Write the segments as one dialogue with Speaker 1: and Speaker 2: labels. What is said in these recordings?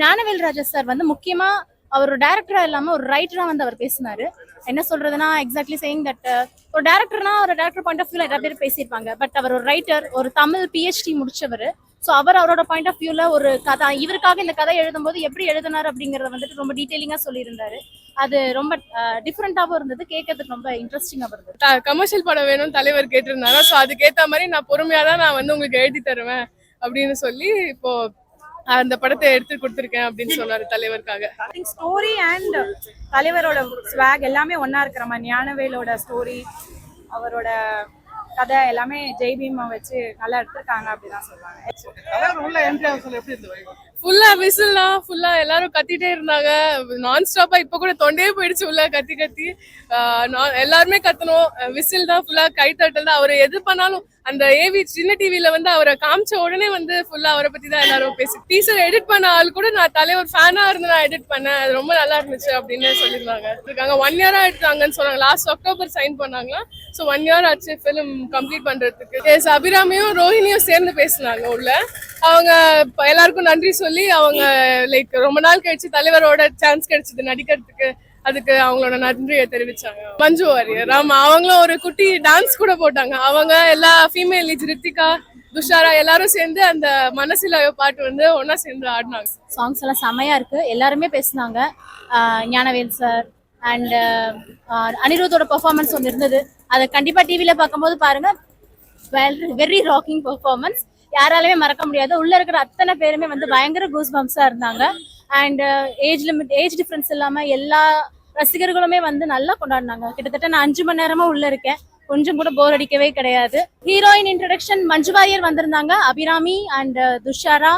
Speaker 1: ஞானவேல் ராஜா sir வந்து முக்கியமா அவர் ஒரு டைரக்டரா இல்லாம ஒரு ரைட்டரா வந்து அவர் பேசினாரு. என்ன சொல்றதுன்னா எக்ஸாக்ட்லி சேயிங் தட் ஒரு டைரக்டர்னா ஒரு டைரக்டர் பாயிண்ட் ஆஃப் வியூல நிறைய பேர் பேசியிருப்பாங்க. பட் அவர் ஒரு ரைட்டர், ஒரு தமிழ் PhD முடிச்சவர். ஸோ அவர் அவரோட பாயிண்ட் ஆஃப் வியூல ஒரு கதை இவருக்காக இந்த கதை எழுதும்போது எப்படி எழுதினார் அப்படிங்கறத வந்துட்டு ரொம்ப டீடைலிங்கா சொல்லியிருந்தாரு. அது ரொம்ப டிஃப்ரெண்டாவும் இருந்தது, கேட்கறதுக்கு ரொம்ப இன்ட்ரெஸ்டிங்காகவும் இருந்தது.
Speaker 2: கமர்ஷியல் படம் வேணும்னு தலைவர் கேட்டிருந்தாங்க. ஸோ அதுக்கேற்ற மாதிரி நான் பொறுமையாக தான் நான் வந்து உங்களுக்கு எழுதி தருவேன் அப்படின்னு சொல்லி இப்போ அந்த படத்தை எடுத்து கொடுத்துருக்கேன் அப்படின்னு சொன்னாரு தலைவருக்காக.
Speaker 3: ஸ்டோரி அண்ட் தலைவரோட ஸ்வாக் எல்லாமே ஒன்னா இருக்கிற மாதிரி ஞானவேலோட ஸ்டோரி, அவரோட கதை எல்லாமே ஜெய்பீமை வச்சு நல்லா எடுத்திருக்காங்க அப்படிதான் சொல்லுவாங்க.
Speaker 2: ஃபுல்லா விசில்னா ஃபுல்லா எல்லாரும் கத்திட்டே இருந்தாங்க நான் ஸ்டாப்பா. இப்ப கூட தொண்டையே போயிடுச்சு உள்ள கத்தி கத்தி. எல்லாருமே கத்தணும், விசில் தான் ஃபுல்லா, கைத்தட்டல் தான். அவர் எது பண்ணாலும் அந்த ஏவி சின்ன டிவில வந்து அவரை காமிச்ச உடனே வந்து ஃபுல்லா அவரை பத்தி தான் எல்லாரும் பேசி. டீசர் எடிட் பண்ண ஆள் கூட நான் தலைவர் ஃபேனா இருந்து நான் எடிட் பண்ணேன், அது ரொம்ப நல்லா இருந்துச்சு அப்படின்னு சொல்லியிருந்தாங்க. 1 year எடுத்தாங்கன்னு சொன்னாங்க. லாஸ்ட் அக்டோபர் சைன் பண்ணாங்களா. ஸோ 1 year ஆச்சு ஃபிலிம் கம்ப்ளீட் பண்றதுக்கு. எஸ், அபிராமியும் ரோஹினியும் சேர்ந்து பேசினாங்க உள்ள. அவங்க எல்லாருக்கும் நன்றி சொல்லி அவங்க லைக் ரொம்ப நாள் கழிச்சு தலைவரோட சான்ஸ் கிடைச்சது நடிக்கிறதுக்கு, அதுக்கு அவங்களோட நன்றியை தெரிவிச்சாங்க. மஞ்சு வாரியர், ஆமா, அவங்களும் ஒரு குட்டி டான்ஸ் கூட போட்டாங்க. அவங்க எல்லா ஃபீமேல் லீட்ஸ் ரித்திகா, துஷாரா எல்லாரும் சேர்ந்து அந்த மனசில பாட்டு வந்து ஒன்னா சேர்ந்து ஆடினாங்க.
Speaker 1: சாங்ஸ் எல்லாம் செமையா இருக்கு, எல்லாருமே பேசினாங்க. ஞானவேல் சார் அண்ட் அனிருத்தோட பெர்ஃபார்மன்ஸ் ஒன்று இருந்தது, அதை கண்டிப்பா டிவில பார்க்கும்போது பாருங்க. வெரி ராக்கிங் பெர்ஃபார்மன்ஸ், யாராலுமே மறக்க முடியாது. உள்ள இருக்கிற அத்தனை பேருமே வந்து பயங்கர கூஸ் பம்ப்ஸா இருந்தாங்க. அண்ட் ஏஜ் டிஃபரன்ஸ் இல்லாம எல்லா ரசிகர்களுமே வந்து நல்லா கொண்டாடினாங்க. கிட்டத்தட்ட நான் 5 மணி நேரமா உள்ள இருக்கேன், கொஞ்சம் கூட போர் அடிக்கவே கிடையாது. ஹீரோயின் இன்ட்ரடக்ஷன் மஞ்சு வாரியர் வந்திருந்தாங்க, Abhirami and Thushara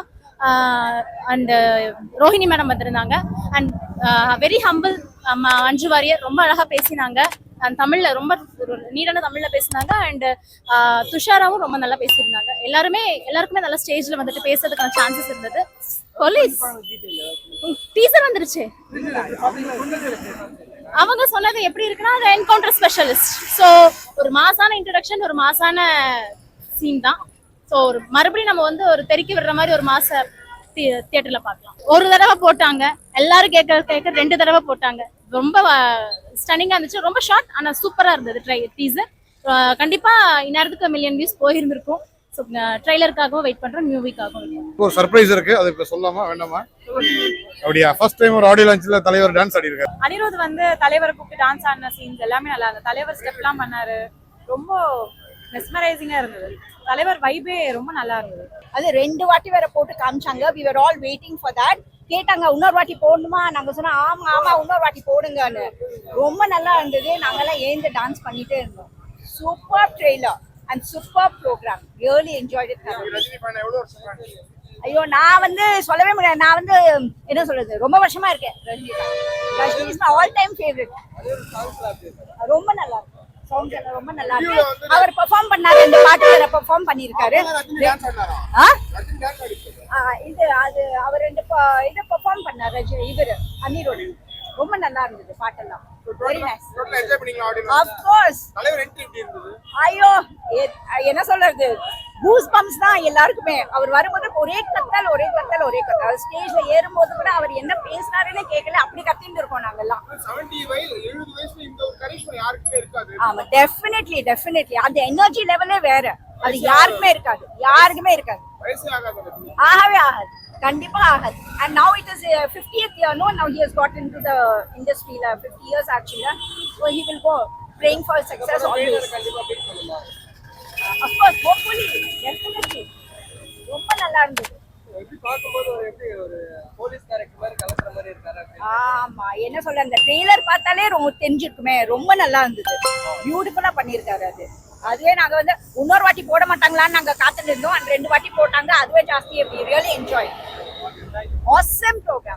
Speaker 1: and Rohini madam வந்திருந்தாங்க. And very humble Manju Warrier ரொம்ப அழகா பேசினாங்க. தமிழ்ல ரொம்ப நீடான தமிழ்ல பேசினாங்க. அண்ட் துஷாராவும் ரொம்ப நல்லா பேசியிருந்தாங்க. எல்லாருக்குமே நல்லா ஸ்டேஜ்ல வந்துட்டு பேசுறதுக்கான சான்சஸ் இருந்தது. போலீஸ் டீசர் வந்துருச்சு, அவங்க சொன்னது எப்படி இருக்குன்னா அது என்கவுண்டர் ஸ்பெஷலிஸ்ட். ஸோ ஒரு மாசான இன்ட்ரடக்ஷன், ஒரு மாசான சீன் தான். ஸோ ஒரு மறுபடியும் நம்ம வந்து ஒரு தெறிக்க விடுற மாதிரி ஒரு மாச தியேட்டர்ல பார்க்கலாம். ஒரு தடவை போட்டாங்க, எல்லாரும் கேட்க 2 தடவை போட்டாங்க. ரொம்ப ஸ்டன்னிங்கா இருந்துச்சு, ரொம்ப ஷார்ட் ஆனா சூப்பரா இருந்தது டீசர். கண்டிப்பா இந்நேரத்துக்கு மில்லியன் வியூஸ் போயிருந்திருக்கும். ஸோ ட்ரெய்லருக்காகவும் வெயிட் பண்றோம், மூவிக்காகவும்.
Speaker 4: ஒரு சர்ப்ரைஸ் இருக்கு, அது இப்ப சொல்லாமா வேண்டாமா? அப்படியா? ஃபர்ஸ்ட் டைம் ஒரு ஆடியோ லான்ச்ல தலைவர் டான்ஸ் ஆடி இருக்காரு.
Speaker 3: அனிருத் வந்து தலைவரை கூப்பிட்டு டான்ஸ் ஆடின சீன்ஸ் எல்லாமே நல்லா இருந்தது. தலைவர் ஸ்டெப்லாம் பண்ணாரு, ரொம்ப மெஸ்மரைசிங்கா இருந்தது. தலைவர் வைபே ரொம்ப நல்லா இருந்தது.
Speaker 5: அது 2 வாட்டி வேற போட்டு காமிச்சாங்க. we were all waiting for that. கேட்டாங்க இன்னொரு வாட்டி போடணுமா, நாங்க சொன்னா ஆமா ஆமா இன்னொரு வாட்டி போடுங்கன்னு. ரொம்ப நல்லா இருந்தது, நாங்கெல்லாம் ஏந்து டான்ஸ் பண்ணிட்டே இருந்தோம். Super trailer and super program, really enjoyed it. ஐயோ, நான் வந்து சொல்லவே முடியாது. நான் வந்து என்ன சொல்றது, ரொம்ப வருஷமா இருக்கேன் Rajini is my all time favourite. ரொம்ப நல்லா இருக்கு, சவுண்ட்ஸ் எல்லாம் ரொம்ப நல்லா இருக்கு. அவர் பெர்ஃபார்ம் பண்ணாரு, இந்த பாட்டு வேற பெர்ஃபார்ம் பண்ணிருக்காரு. இது அது அவர் 2 இத பெர்ஃபார்ம் பண்ணாரு இவர் அனிருத். ரொம்ப நல்லா இருந்தது பாட்டெல்லாம். Very nice. ஆஃப் கோர்ஸ் தலைவர் என்ட்ரி எப்படி இருந்தது? ஐயோ, என்ன சொல்றது, கூஸ் பம்ப்ஸ் தான் எல்லாருக்குமே. அவர் வரும்போது ஒரே கத்தல். ஸ்டேஜ்ல ஏறும்போது கூட அவர் என்ன பேசினாருன்னு கேட்கல, அப்படி கத்திட்டு இருக்கோம் நாங்க எல்லாம்.
Speaker 4: 70 வயசு 70 வயசுல இந்த ஒரு கரிஷ்மா யாருக்குமே இருக்காது.
Speaker 5: ஆமா, டெஃபினெட்லி அந்த எனர்ஜி லெவலே வேற, அது யாருக்குமே இருக்காது.
Speaker 4: வயசே ஆகாது,
Speaker 5: ஆகவே ஆகாது, கண்டிப்பா ஆகாது. And now it is 50th year, no? Now he has got into the industry 50 years actually. So he will go praying for success always. Of course, hopefully, definitely. ரொம்ப நல்லா இருந்தது.
Speaker 6: எப்படி பாக்கும்போது எப்படி ஒரு போலீஸ் கேரக்டர் மாதிரி கலக்குற மாதிரி இருக்காரு.
Speaker 5: ஆமா, என்ன சொல்ற, அந்த ட்ரெய்லர் பார்த்தாலே ரொம்ப தெரிஞ்சிருக்குமே, ரொம்ப நல்லா இருந்தது. பியூட்டிஃபுல்லா பண்ணிருக்காரு. அதுவே நாங்க வந்து இன்னொரு வாட்டி போட மாட்டாங்களான்னு நாங்க காத்துட்டு இருந்தோம். 2 வாட்டி போட்டாங்க, அதுவே ஜாஸ்தி. Really enjoy. Awesome program.